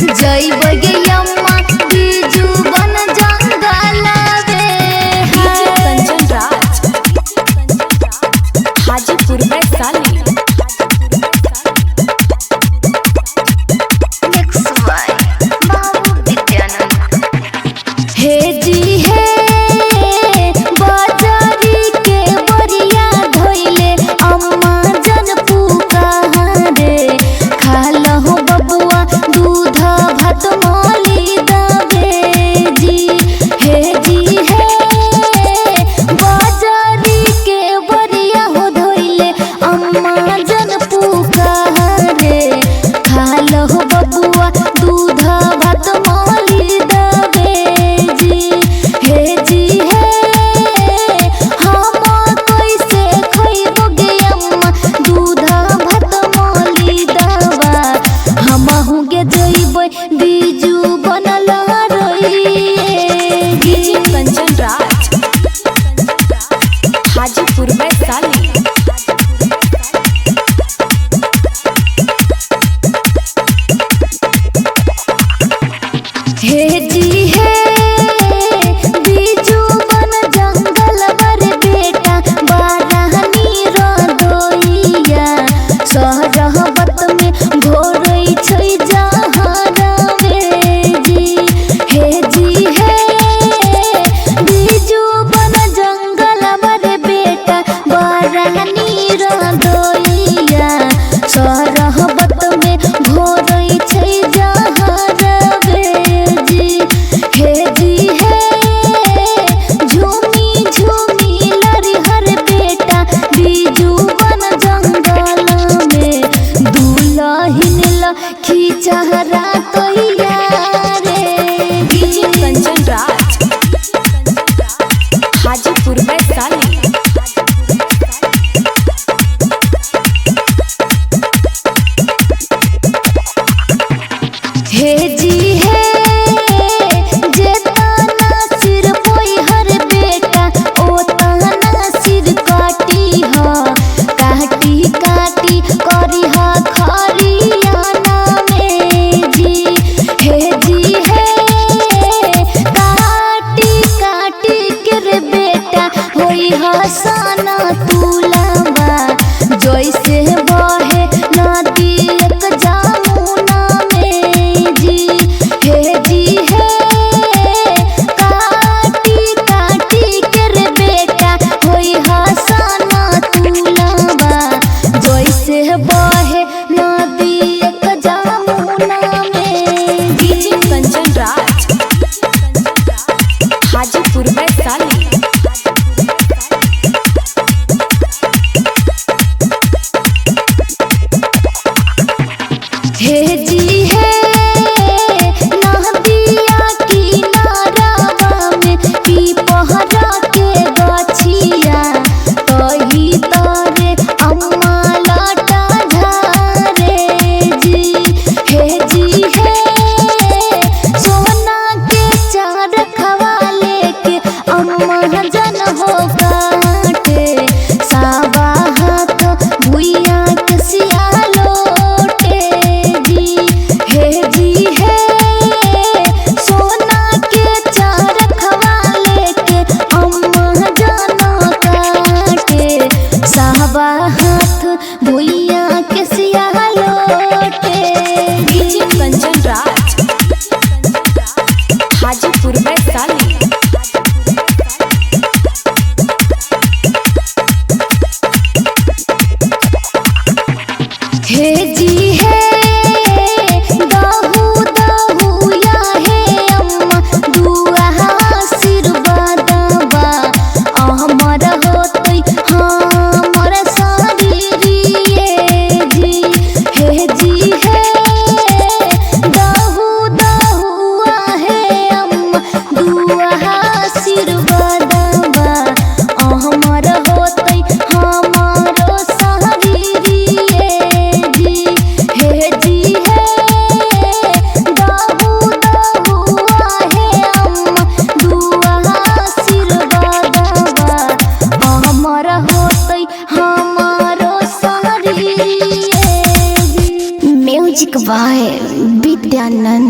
जय बगे अम्मा बीजू बन जंगल कंचन राज हाजीपुर में साली हे जी हे बाजारी के बरिया धोइले अम्मा जन पुकारे खालहु बबुआ दूध भात मोली दबे जी हे बाजारी के बरिया हो धोइले अम्मा जन पुकारे खालहु बबुआ दूध भात मोली दबे बीजू बनल कंचन राज हाजीपुर में साली हे जी हे बीजू बन जंगल बर बेटा बारानी रोइया सहरहबत में घोरई छै जहारवे जी हे बीजू बन जंगल बर बेटा बारानी रोइया सहरहबत में घोरई छै जहारवे झूमी झूमी लरिहर बेटा बीजू बन जंगल में दुलहिन खिचहरा तैया रे कंचन राज हाजीपुर में साली हे जी हे जेतना सिर पोइहर बेटा ओतना सिर काटी काटी काटी करी खरियाना में जी हे काटी काटी के रे बेटा होई हसना तुलबा जैसे बहे नदी एक जामुना में जी हे काटी काटी के रे बेटा होई हसना तुलबा जैसे बहे नदी एक जामुना में कंचन राज हाजीपुर में साली हे जी हे नदिया किनारावा में पीपहरा के गछिया तही तरे अम्मा लाटा झारे जी हे सोना के चार खवाले के अम्मा जन हो काटे साबा हाथ भुइया के सियालो सोना के चार खवाले के अम्मा जाना काटे साहबा हाथ भुइया के सियालोटे कंचन राज हाजीपुर में साली हे जी हे दुआ आशीर्वाद बा हमर होतै हमर शरीरिए जी हे दहुआ हे अम्मा दुआ आशीर्वाद बा हमर होतै हमर शरीरिए जी हे दहुआ हे अम्मा दुआ आशीर्वाद बा हमर होतै हमरो शरीरिए जी म्यूजिक बाय विद्यानंद।